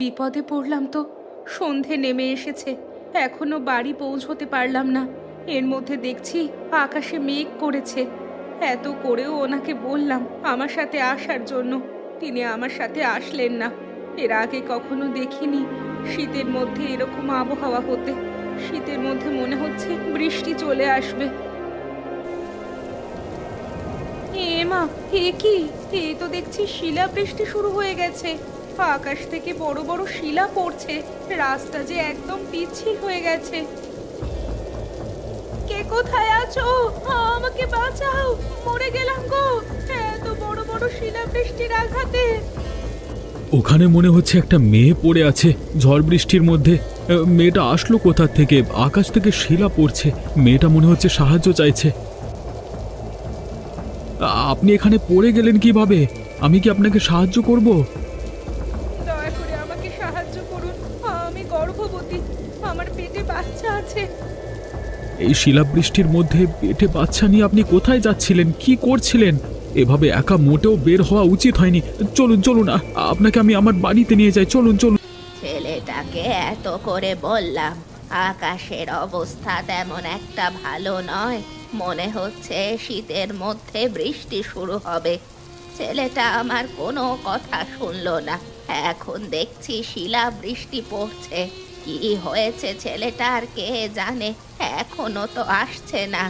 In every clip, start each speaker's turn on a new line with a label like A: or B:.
A: বিপদে পড়লাম তো। সন্ধে নেমে এসেছে, এখনো বাড়ি পৌঁছতে পারলাম না। এর মধ্যে দেখছি আকাশে মেঘ করেছে। এত করেও ওনাকে বললাম আমার সাথে আসার জন্য, তিনি আমার সাথে আসলেন না। এর আগে কখনো দেখিনি শীতের মধ্যে এরকম আবহাওয়া হতে। শীতের মধ্যে মনে হচ্ছে বৃষ্টি চলে আসবে। এ মা, এ কি? এ তো দেখছি শিলাবৃষ্টি শুরু হয়ে গেছে। আকাশ থেকে বড় বড় শিলা পড়ছে, রাস্তা যে একদম পিচ্ছিল হয়ে গেছে। কে কোথায় আছো? আমাকে বাঁচাও, মরে গেলাম গো এত বড় বড় শিলাবৃষ্টির আঘাতে।
B: ওখানে মনে হচ্ছে একটা মেয়ে পড়ে আছে ঝড় বৃষ্টির মধ্যে। মেয়েটা আসলো কোথা থেকে? আকাশ থেকে শিলা পড়ছে, মেয়েটা মনে হচ্ছে সাহায্য চাইছে। আপনি এখানে পড়ে গেলেন কিভাবে? আমি কি আপনাকে সাহায্য করব?
A: দয়া করে আমাকে সাহায্য করুন, আমি গর্ভবতী, আমার পেটে বাচ্চা আছে।
B: এই শিলাবৃষ্টির মধ্যে পেটে বাচ্চা নিয়ে আপনি কোথায় যাচ্ছিলেন, কি করছিলেন? এভাবে একা মোটেও বের হওয়া উচিত হয়নি। চলুন চলুন, আপনাকে আমি আমার বাড়িতে নিয়ে যাই, চলুন চলুন।
C: ছেলেটাকে এত করে বললাম, আকাশের অবস্থা তেমন একটা ভালো নয়, মনে হচ্ছে শীতের মধ্যে বৃষ্টি শুরু হবে। ছেলেটা আমার কোনো কথা শুনলো না। এখন দেখছি শিলা বৃষ্টি পড়ছে। কি হয়েছে ছেলেটার কে জানে, এখনো তো আসছে না।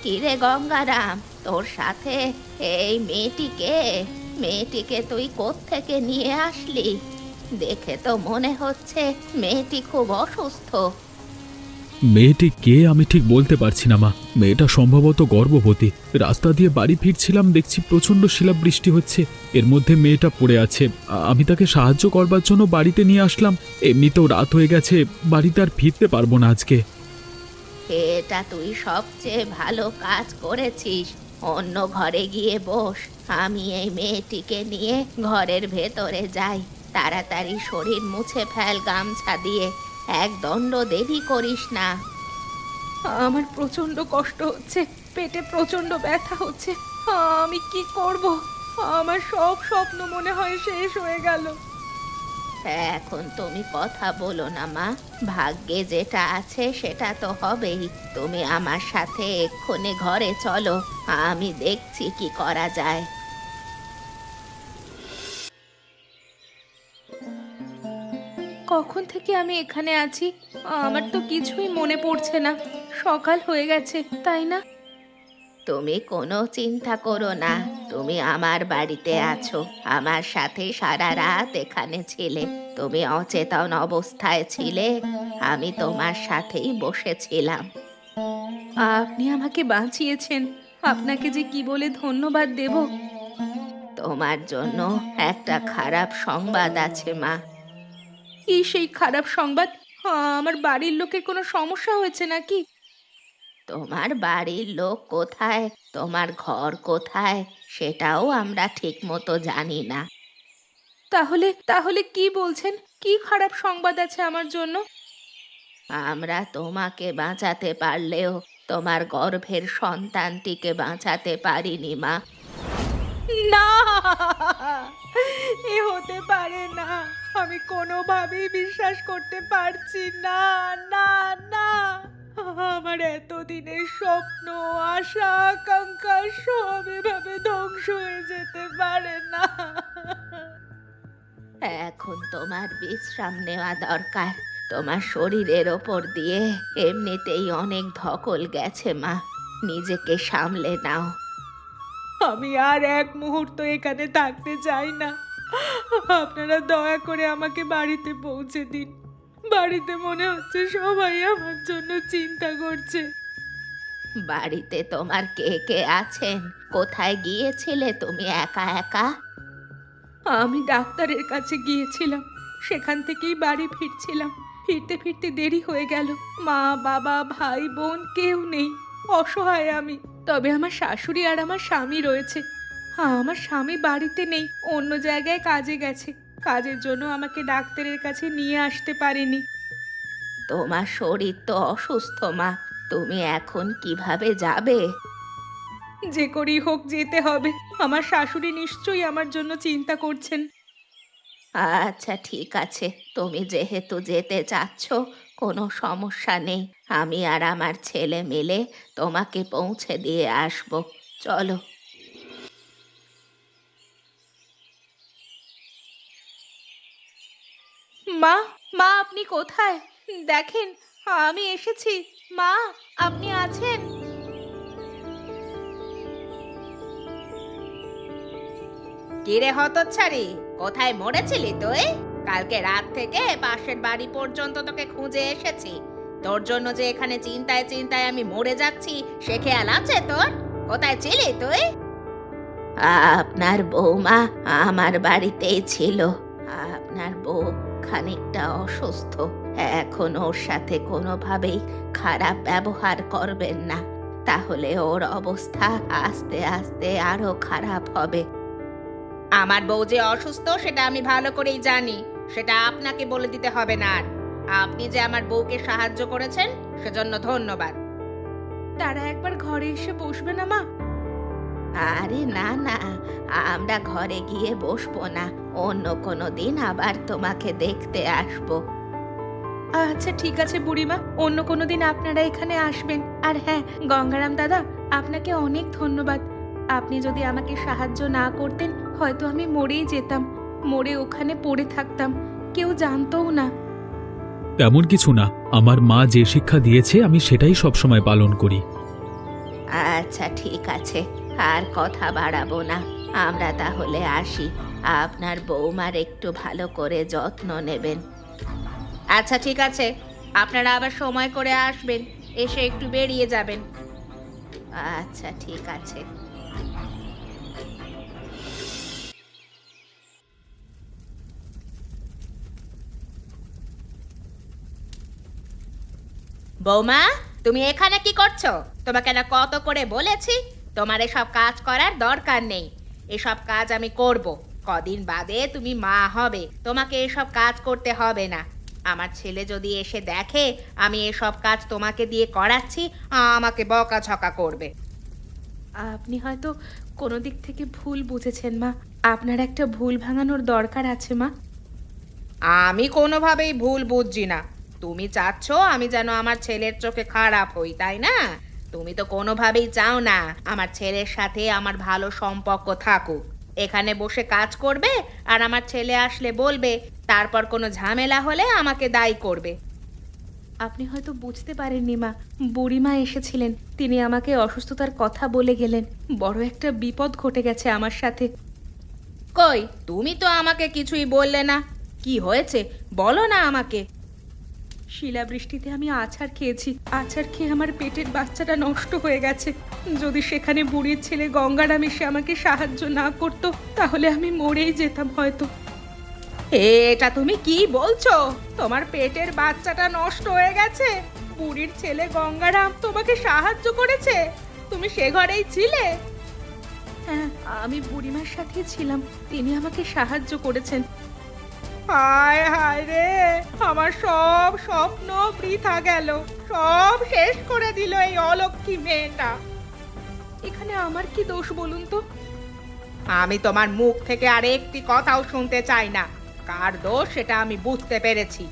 C: কিরে গঙ্গারাম, তোর সাথে এই মেয়েটিকে মেয়েটিকে তুই কোত্থেকে নিয়ে আসলি? দেখে তো মনে হচ্ছে মেয়েটি খুব অসুস্থ।
B: মেয়েটি কে আমি ঠিক বলতে পারছি না মা। মেয়েটা সম্ভবত গর্ভবতী। রাস্তা দিয়ে বাড়ি ফিরছিলাম, দেখছি প্রচন্ড শিলাবৃষ্টি হচ্ছে, এর মধ্যে মেয়েটা পড়ে আছে। আমি তাকে সাহায্য করবার জন্য বাড়িতে নিয়ে আসলাম। এমনিতেও রাত হয়ে গেছে, বাড়িতে আর ফিরতে পারবো না আজকে।
C: এটা তুই সবচেয়ে ভালো কাজ করেছিস। অন্য ঘরে গিয়ে বস, আমি এই মেয়েটিকে নিয়ে ঘরের ভেতরে যাই। তাড়াতাড়ি শরীর মুছে ফেল গামছা দিয়ে, এক দণ্ড দেরি করিস না।
A: আমার প্রচন্ড কষ্ট হচ্ছে, পেটে প্রচন্ড ব্যথা হচ্ছে। আমি কি করব? আমার সব স্বপ্ন মনে হয় শেষ হয়ে গেল।
C: এখন তুমি কথা বলো না মা, ভাগ্যে যেটা আছে সেটা তো হবেই। তুমি আমার সাথে এক্ষুনি ঘরে চলো, আমি দেখছি কি করা যায়।
A: কখন থেকে আমি এখানে আছি আমার তো কিছুই মনে পড়ছে না। সকাল হয়ে গেছে, তাই না?
C: তুমি কোনো চিন্তা করো না, তুমি আমার বাড়িতে আছো। আমার সাথে সারা রাত এখানে ছিলে, তুমি অচেতন অবস্থায় ছিলে, আমি তোমার সাথেই বসেছিলাম।
A: আপনি আমাকে বাঁচিয়েছেন, আপনাকে যে কি বলে ধন্যবাদ দেব।
C: তোমার জন্য একটা খারাপ সংবাদ আছে মা।
A: কি সেই খারাপ সংবাদ? আমার বাড়ির লোকের কোনো সমস্যা হয়েছে নাকি?
C: তোমার বাড়ির লোক কোথায়, তোমার ঘর কোথায়, সেটাও আমরা ঠিক মতো জানি না।
A: তাহলে তাহলে কি বলছেন? কি খারাপ সংবাদ আছে আমার জন্য?
C: আমরা তোমাকে বাঁচাতে পারলেও তোমার গর্ভের সন্তানটিকে বাঁচাতে পারিনি মা।
A: না, এ হতে পারে না। আমি কোনোভাবেই বিশ্বাস করতে পারছি না। না, না, আমার এতদিনের স্বপ্ন, আশা, আকাঙ্ক্ষা সব এভাবে ধ্বংস হয়ে যেতে পারে না।
C: এখন তোমার বিশ্রাম নেওয়া দরকার। তোমার শরীরের ওপর দিয়ে এমনিতেই অনেক ধকল গেছে মা, নিজেকে সামলে নাও।
A: আমি আর এক মুহূর্ত এখানে থাকতে চাই না। আপনারা দয়া করে আমাকে বাড়িতে পৌঁছে দিন। বাড়িতে মনে হচ্ছে সবাই আমার জন্য চিন্তা করছে।
C: বাড়িতে তোমার কে কে আছেন? কোথায় গিয়েছিলে তুমি একা একা?
A: আমি ডাক্তারের কাছে গিয়েছিলাম, সেখান থেকেই বাড়ি ফিরছিলাম। ফিরতে ফিরতে দেরি হয়ে গেল। মা, বাবা, ভাই, বোন কেউ নেই, অসহায় আমি। তবে আমার শাশুড়ি আর আমার স্বামী রয়েছে। আমার স্বামী বাড়িতে নেই, অন্য জায়গায় কাজে গেছে। কাজের জন্য আমাকে ডাক্তারের কাছে নিয়ে আসতে পারেনি।
C: তোমার শরীর তো অসুস্থ মা, তুমি এখন কিভাবে যাবে?
A: যে করেই হোক যেতে হবে। আমার শাশুড়ি নিশ্চয়ই আমার জন্য চিন্তা করছেন।
C: আচ্ছা ঠিক আছে, তুমি যেহেতু যেতে চাচ্ছ কোনো সমস্যা নেই। আমি আর আমার ছেলে মিলে তোমাকে পৌঁছে দিয়ে আসবো। চলো।
A: মা, মা আপনি কোথায়? দেখেন, আমি এসেছি। মা, আপনি আছেন?
C: কিরে হতচ্ছাড়ি, কোথায় মরেছিলি তুই? কালকে রাত থেকে পাশের বাড়ি পর্যন্ত তোকে খুঁজে এসেছি। তোর জন্য যে এখানে চিন্তায় চিন্তায় আমি মরে যাচ্ছি সে খেয়াল আছে তোর? কোথায় ছিলি তুই? আপনার বৌমা আমার বাড়িতেই ছিল। আপনার বউ খানিকটা অসুস্থ। এখন ওর সাথে কোনোভাবেই খারাপ ব্যবহার করবেন না, তাহলে ওর অবস্থা আস্তে আস্তে আরো খারাপ হবে। আমার বউ যে অসুস্থ সেটা আমি ভালো করেই জানি, সেটা আপনাকে বলে দিতে হবে না। আর আপনি যে আমার বউকে সাহায্য করেছেন সেজন্য ধন্যবাদ।
A: তারা একবার ঘরে এসে বসবে না মা?
C: আরে না না, আমরা ঘরে গিয়ে বসবো না, অন্য কোনো দিন আবার তোমাকে দেখতে আসবো।
A: আচ্ছা ঠিক আছে বুড়িমা, অন্য কোনো দিন আপনারা এখানে আসবেন। আর হ্যাঁ গঙ্গারাম দাদা, আপনাকে অনেক ধন্যবাদ। আপনি যদি আমাকে সাহায্য না করতেন হয়তো আমি মরেই যেতাম, মরে ওখানে পড়ে থাকতাম, কেউ জানতও না।
B: তেমন কিছু না, আমার মা যে শিক্ষা দিয়েছে আমি সেটাই সবসময় পালন করি।
C: আচ্ছা ঠিক আছে, আর কথা বাড়াবো না, আমরা তাহলে আসি। আপনার বৌমার একটু ভালো করে যত্ন নেবেন। আচ্ছা ঠিক আছে, আপনারা আবার সময় করে আসবেন, এসে একটু বেরিয়ে যাবেন। আচ্ছা ঠিক আছে। বৌমা, তুমি এখানে কি করছো? তোমাকে না কত করে বলেছি তোমার এসব কাজ করার দরকার নেই। এসব কাজ আমি করব। কদিন বাদে তুমি মা হবে, তোমাকে এসব কাজ করতে হবে না। আমার ছেলে যদি এসে দেখে আমি এসব কাজ তোমাকে দিয়ে করাচ্ছি, আমাকে বকাঝকা করবে।
A: আপনি হয়তো কোনো দিক থেকে ভুল বুঝেছেন মা, আপনার একটা ভুল ভাঙানোর দরকার আছে মা।
C: আমি কোনোভাবেই ভুল বুঝছি না। তুমি চাচ্ছ আমি যেন আমার ছেলের চোখে খারাপ হই, তাই না? তুমি তো কোনোভাবেই চাও না আমার ছেলের সাথে আমার ভালো সম্পর্ক থাকুক। এখানে বসে কাজ করবে আর আমার ছেলে আসলে বলবে, তারপর কোনো ঝামেলা হলে আমাকে দায়ী করবে।
A: আপনি হয়তো বুঝতে পারেননি মা, বুড়িমা এসেছিলেন, তিনি আমাকে অসুস্থতার কথা বলে গেলেন। বড় একটা বিপদ ঘটে গেছে আমার সাথে।
C: কই, তুমি তো আমাকে কিছুই বললে না। কি হয়েছে বলো না আমাকে।
A: শিলাবৃষ্টিতে আমি আছাড় খেয়েছি, আছাড় খেয়ে আমার পেটের বাচ্চাটা নষ্ট হয়ে গেছে। যদি সেখানে বুড়ির ছেলে গঙ্গারাম এসে আমাকে সাহায্য না করতো তাহলে আমি মরেই যেতাম হয়তো।
C: এটা তুমি কি বলছো? তোমার পেটের বাচ্চাটা নষ্ট হয়ে গেছে?
A: বুড়ির ছেলে গঙ্গারাম তোমাকে সাহায্য করেছে? তুমি সে ঘরেই ছিলে? হ্যাঁ, আমি বুড়িমার সাথে ছিলাম, তিনি আমাকে সাহায্য করেছেন।
C: হায় হায় রে, আমার সব স্বপ্ন বৃথা গেল, সব শেষ করে দিল এই অলক্ষী মেয়েটা।
A: এখানে আমার কি দোষ বলুন তো?
C: আমি তোমার মুখ থেকে আর একটি কথাও শুনতে চাই না। কার দোষ সেটা আমি বুঝতে পেরেছি।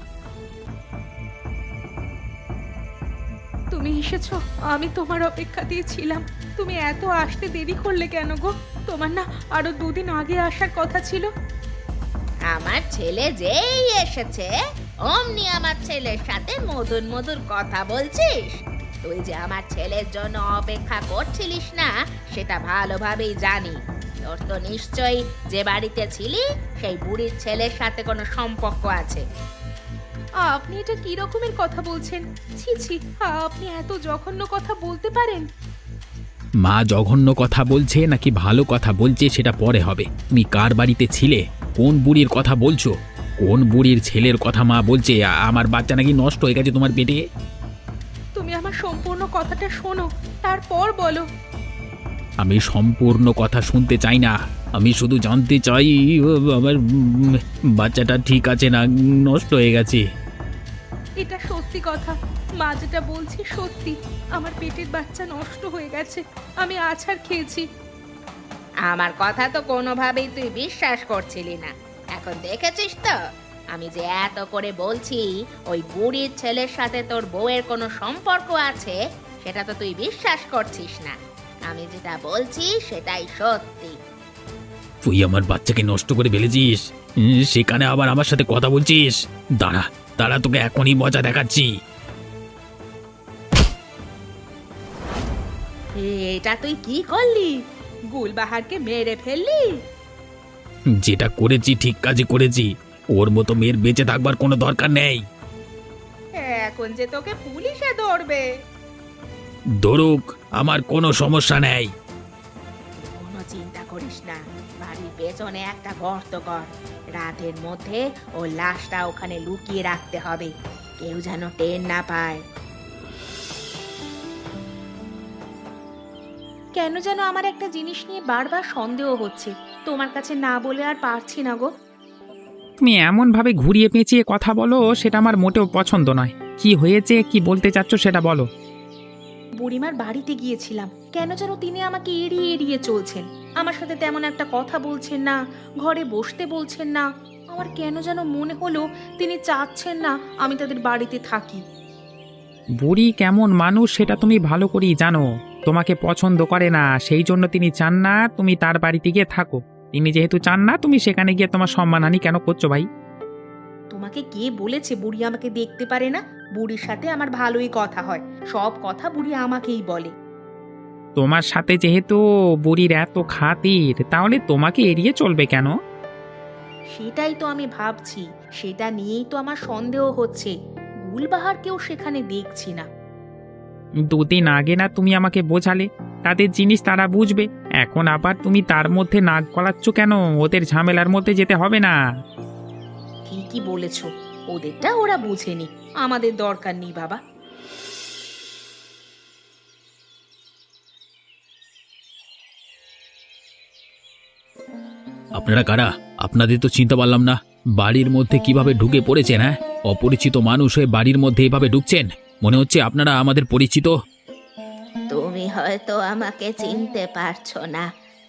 A: তুমি এসেছো, আমি তোমার অপেক্ষাতেই ছিলাম। তুমি এত আসতে দেরি করলে কেন গো? তোমার না আরো দুদিন আগে আসার কথা ছিল।
C: আমার ছেলে যেই এসেছে অমনি আমার ছেলের সাথে মধুর মধুর কথা বলছিস। তুই যে আমার ছেলের জন্য অপেক্ষা করছিলিস না সেটা ভালোভাবেই জানি। তোর তো নিশ্চয়ই যে বাড়িতে ছিলি সেই বুড়ির ছেলের সাথে কোনো সম্পর্ক আছে।
A: আপনি এটা কি রকমের কথা বলছেন? ছি ছি, আপনি এত জঘন্য কথা বলতে পারেন?
B: মা জঘন্য কথা বলছে নাকি ভালো কথা বলছে সেটা পরে হবে। তুমি কার বাড়িতে ছিলে? কোন বুড়ির কথা বলছো? কোন বুড়ির ছেলের কথা মা বলছে আমার বাচ্চা নাকি নষ্ট হয়ে গেছে তোমার পেটে?
A: তুমি আমার সম্পূর্ণ কথাটা শোনো, তারপর বলো।
B: আমি সম্পূর্ণ কথা শুনতে চাই না, আমি শুধু জানতে চাই আমার বাচ্চাটা ঠিক আছে না নষ্ট হয়ে গেছে।
A: এটা সত্যি কথা, মা যেটা বলছি সত্যি। আমার পেটের বাচ্চা নষ্ট হয়ে গেছে, আমি আছাড় খেয়েছি।
C: আমার কথা তো কোনোভাবেই তুই বিশ্বাস করছিলি না, এখন দেখেছিস তো আমি যে এত করে বলছি ওই বুড়ির ছেলের সাথে তোর বউয়ের কোনো সম্পর্ক আছে, সেটা তো তুই বিশ্বাস করছিস না। আমি যেটা বলছি সেটাই সত্যি।
B: তুই আমার বাচ্চাকে নষ্ট করে ফেলেছিস, সেখানে আবার আমার সাথে কথা বলছিস। দাঁড়া দাঁড়া, তোকে এখনই মজা দেখাচ্ছি।
A: এটা তুই কি করলি? গুলবাহারকে মেরে ফেললি?
B: যেটা করেছি ঠিক কাজই করেছি, ওর মতো মেয়ের বেঁচে থাকবার কোনো দরকার নেই।
A: এখন যে তোকে পুলিশে ধরবে।
B: ধরুক, আমার কোনো সমস্যা নেই।
A: কোনো চিন্তা করিস না, বাড়ির পেছনে একটা গর্ত কর। রাতের মধ্যে ও লাশটা ওখানে লুকিয়ে রাখতে হবে, কেউ যেন টের না পায়। কেন যেন আমার একটা জিনিস নিয়ে বারবার সন্দেহ হচ্ছে, তোমার কাছে না বলে আর পারছি না গো।
D: তুমি এমনভাবে ঘুরিয়ে পেঁচিয়ে কথা বলো, সেটা আমার মোটেও পছন্দ নয়। কি হয়েছে, কি বলতে চাচ্ছ সেটা বলো।
A: বুড়িমার বাড়িতে গিয়েছিলাম, কেন যেন তিনি আমাকে এড়িয়ে এড়িয়ে চলছেন, আমার সাথে তেমন একটা কথা বলছেন না, ঘরে বসতে বলছেন না। আমার কেন যেন মনে হলো তিনি চাচ্ছেন না আমি তাদের বাড়িতে থাকি।
D: বুড়ি কেমন মানুষ সেটা তুমি ভালো করেই জানো। তোমাকে পছন্দ করে না, সেই জন্য তিনি চান না তুমি তার বাড়িতে গিয়ে থাকো। তিনি যেহেতু চান না, তুমি সেখানে গিয়ে তোমার সম্মানহানি কেন করছো ভাই?
A: তোমাকে কে বলেছে বুড়ি আমাকে দেখতে পারে না? বুড়ির সাথে আমার ভালোই কথা হয়, সব কথা বুড়ি আমাকেই বলে।
D: তোমার সাথে যেহেতু বুড়ির এত খাতির, তাহলে তোমাকে এড়িয়ে চলবে কেন?
A: সেটাই তো আমি ভাবছি, সেটা নিয়েই তো আমার সন্দেহ হচ্ছে। গুলবাহারকেও সেখানে দেখছি না।
D: দুদিন আগে না তুমি আমাকে বোঝালে তাদের জিনিস তারা বুঝবে, এখন আবার তুমি তার মধ্যে নাক গলাচ্ছ কেন? ওদের ঝামেলার মধ্যে যেতে হবে না।
A: ঠিকই বলেছ, ওদেরটা ওরা বুঝেনি, আমাদের দরকার নেই বাবা।
B: আপনারা কারা? আপনাদের তো চিনতে পারলাম না। বাড়ির মধ্যে কিভাবে ঢুকে পড়েছেন? হ্যাঁ, অপরিচিত মানুষ হয়ে বাড়ির মধ্যে এভাবে ঢুকছেন, মনে হচ্ছে আপনারা আমাদের পরিচিত।
C: তুমি হয়তো আমাকে চিনতে পারছো না,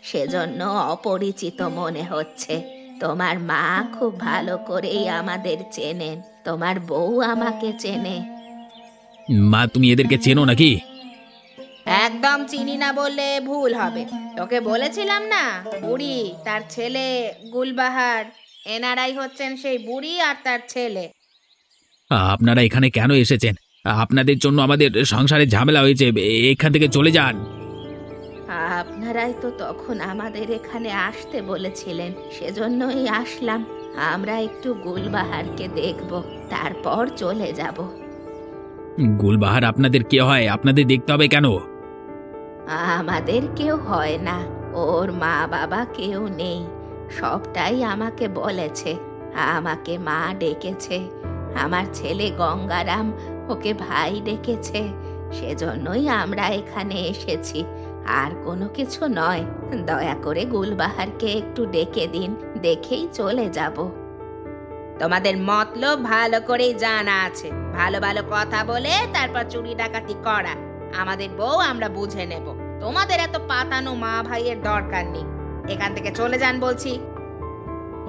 C: সেজন্য অপরিচিত মনে হচ্ছে। তোমার মা খুব ভালো করেই আমাদের চেনেন, তোমার বউ আমাকে চেনে।
B: মা, তুমি এদেরকে চেনো নাকি?
A: একদম চিনি না বললে ভুল হবে। তোকে বলেছিলাম না, বুড়ি তার ছেলে গুলবাহার, এনারাই হচ্ছেন সেই বুড়ি আর তার ছেলে।
B: আপনারা এখানে কেন এসেছেন? আপনাদের জন্য আমাদের সংসারে ঝামেলা হয়েছে, এখান থেকে চলে যান।
C: আপনারাই তো তখন আমাদের এখানে আসতে বলেছিলেন, সেজন্যই আসলাম। আমরা একটু গুলবাহারকে দেখব, তারপর চলে যাব।
B: গুলবাহার আপনাদের কে হয়? আপনাদের দেখতে হবে কেন?
C: আমাদের কেউ হয় না, ওর মা বাবা কেউ নেই, সবটাই আমাকে বলেছে। আমাকে মা ডেকেছে, আমার ছেলে গঙ্গারাম ওকে ভাই ডেকেছে, সেজন্যই আমরা এখানে এসেছি, আর কোনো কিছু নয়। দয়া করে গুলবাহারকে একটু ডেকে দিন, দেখেই চলে যাব। তোমাদের মতলব ভালো করেই জানা আছে, ভালো ভালো কথা বলে তারপর চুরি ডাকাতি করা। আমাদের বউ আমরা বুঝে নেব, তোমাদের এত পাতানো মা ভাইয়ের দরকার নেই। এখান থেকে চলে যান বলছি।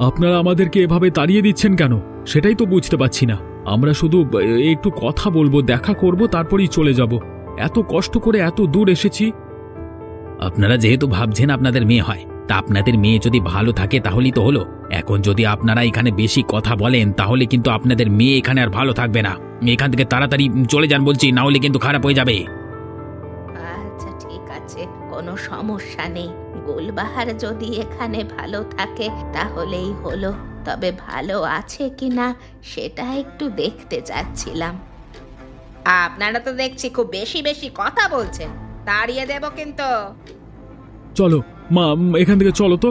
B: আপনারা আমাদেরকে এভাবে তাড়িয়ে দিচ্ছেন কেন সেটাই তো বুঝতে পারছি না। আমরা শুধু একটু কথা বলবো, দেখা করব, তারপরেই চলে যাব। এত কষ্ট করে এত দূর এসেছি। আপনারা যেহেতু ভাবছেন আপনাদের মেয়ে হয়, তা আপনাদের মেয়ে যদি ভালো থাকে তাহলেই তো হলো। এখন যদি আপনারা এখানে বেশি কথা বলেন তাহলে কিন্তু আপনাদের মেয়ে এখানে আর ভালো থাকবে না। এখান থেকে তাড়াতাড়ি চলে যান বলছি, না হলে কিন্তু খারাপ হয়ে যাবে।
C: আচ্ছা ঠিক আছে, কোনো সমস্যা নেই। গুলবাহার যদি এখানে ভালো থাকে তাহলেই হলো, তবে ভালো আছে কিনা সেটা একটু দেখতে চাচ্ছিলাম।
A: আপনারা তো দেখছি খুব বেশি বেশি কথা বলছেন, তাড়িয়ে দেব কিন্তু।
B: চলো মা, এখান থেকে চলো তো।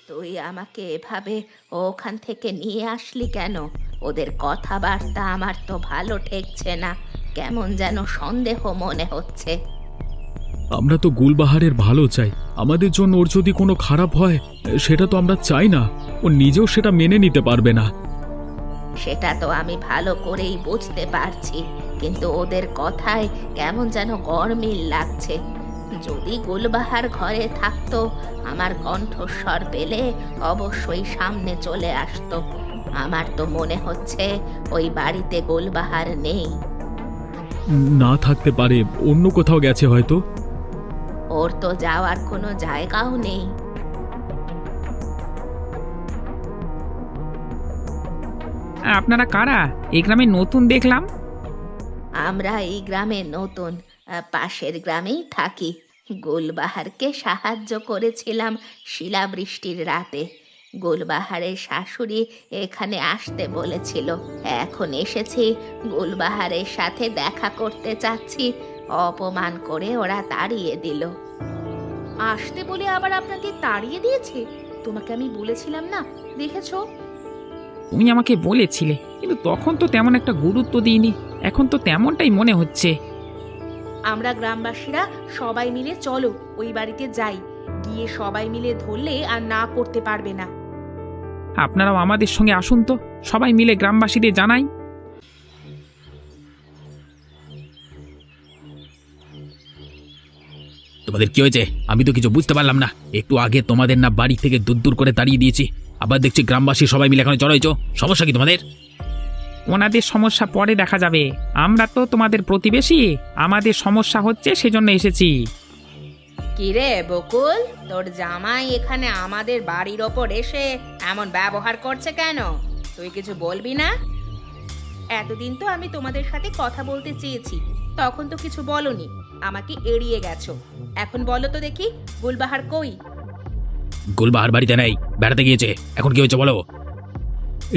C: তুই আমাকে এভাবে ওখান থেকে নিয়ে আসলি কেন? ওদের কথাবার্তা আমার তো ভালো ঠেকছে না, কেমন যেন সন্দেহ মনে হচ্ছে।
B: আমরা তো গুলবাহারের ভালো চাই, আমাদের জন্য ওর যদি কোনো খারাপ হয় সেটা তো আমরা চাই না। ও নিজেও সেটা মেনে নিতে পারবে না।
C: সেটা তো আমি ভালো করেই বুঝতে পারছি, কিন্তু ওদের কথায় কেমন যেন গরমিল লাগছে। যদি গুলবাহার ঘরে থাকতো, আমার কণ্ঠস্বর পেলে অবশ্যই সামনে চলে আসতো। আমার তো মনে হচ্ছে ওই বাড়িতে গুলবাহার নেই।
B: না থাকতে পারে, অন্য কোথাও গেছে হয়তো।
C: ওর তো যাওয়ার কোনো জায়গাও নেই।
D: আপনারা কারা? এই গ্রামে নতুন দেখলাম।
C: আমরা এই গ্রামে নতুন, পাশের গ্রামেই থাকি। গুলবাহারকে সাহায্য করেছিলাম শিলাবৃষ্টির রাতে। গুলবাহারের শাশুড়ি এখানে আসতে বলেছিল, এখন এসেছি। গুলবাহারের সাথে দেখা করতে চাচ্ছি, অপমান করে ওরা তাড়িয়ে দিল।
A: আসতে বলে আবার আপনাকে তাড়িয়ে দিয়েছে? তোমাকে আমি বলেছিলাম না, দেখেছো?
D: তুমি আমাকে বলেছিলে, কিন্তু তখন তো তেমন একটা গুরুত্ব দিইনি। এখন তো তেমনটাই মনে হচ্ছে।
A: আমরা গ্রামবাসীরা সবাই মিলে চলো ওই বাড়িতে যাই, গিয়ে সবাই মিলে ধরলে আর না করতে পারবে না।
D: আপনারাও আমাদের সঙ্গে আসুন তো, সবাই মিলে গ্রামবাসীদের জানাই।
E: তোমাদের কি হয়েছে? আমি তো কিছু বুঝতে পারলাম না। একটু আগে তোমাদের না বাড়ি থেকে দূর করে তাড়িয়ে দিয়েছি, আবার দেখছি গ্রামবাসী সবাই মিলে এখানে জড়ো হয়েছো। সমস্যা কি তোমাদের?
D: ওনাদের সমস্যা পরে দেখা যাবে। আমরা তো তোমাদের প্রতিবেশী, আমাদের সমস্যা হচ্ছে সেজন্য এসেছি।
A: কিরে বকুল, তোর জামাই এখানে আমাদের বাড়ির ওপর এসে এমন ব্যবহার করছে কেন? তুই কিছু বলবি না? এতদিন তো আমি তোমাদের সাথে কথা বলতে চেয়েছি, তখন তো কিছু বলনি, আমাকে এড়িয়ে গেছো। এখন বলো তো দেখি, গুলবাহার কই?
E: গুলবাহার বাড়িতে নেই, বেড়াতে গিয়েছে। এখন কি হয়েছে বলো?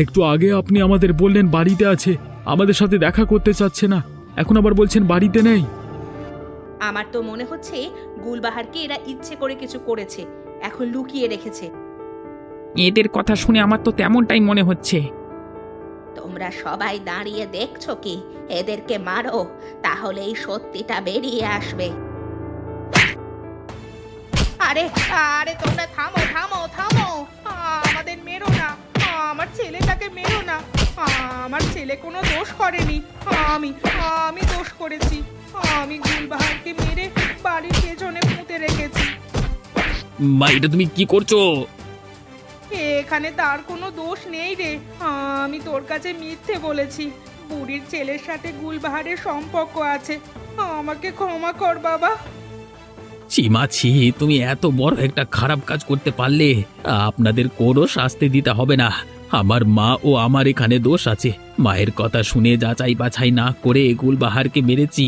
B: একটু আগে আপনি আমাদের বললেন বাড়িতে আছে, আমাদের সাথে দেখা করতে চাচ্ছে না, এখন আবার বলছেন বাড়িতে নেই।
A: আমার তো মনে হচ্ছে গুলবাহারকে এরা ইচ্ছে করে কিছু করেছে, এখন লুকিয়ে রেখেছে।
D: এদের কথা শুনে আমার তো তেমনটাই মনে হচ্ছে।
C: তোমরা সবাই দাঁড়িয়ে দেখছো কি? এদেরকে মারো, তাহলে এই সত্যিটা বেরিয়ে আসবে।
A: আরে আরে তোমরা থামো থামো থামো, আমাদের মেরো না, আমার ছেলেটাকে মেরো না। আমার ছেলে কোনো দোষ করেনি, আমি আমি দোষ করেছি। আমি গুলবাহারকে মেরে বাড়ির পেছনে পুঁতে রেখেছি।
E: মা, এটা তুমি কি করছো?
A: এখানে তার কোনো দোষ নেই রে, আমি তোর কাছে মিথ্যে বলেছি। বুড়ির ছেলের সাথে গুলবাহারের সম্পর্ক আছে, আমাকে ক্ষমা কর বাবা।
E: ছি, তুমি এত বড় একটা খারাপ কাজ করতে পারলে? আপনাদের কোনো শাস্তি দিতে হবে না। আমার মা ও আমার এখানে দোষ আছে। মায়ের কথা শুনে যাচাই বাছাই না করে গুলবাহারকে মেরেছি।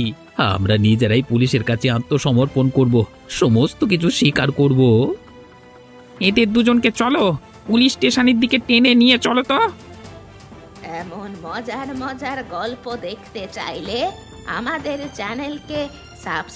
E: আমরা নিজেরাই পুলিশের কাছে আত্মসমর্পণ করব, সমস্ত কিছু স্বীকার করব।
D: এদের দুজনকে চলো পুলিশ স্টেশনের দিকে টেনে নিয়ে চলো তো।
C: এমন মজার মজার গল্প দেখতে চাইলে আমাদের চ্যানেলকে সাবস্ক্রাইব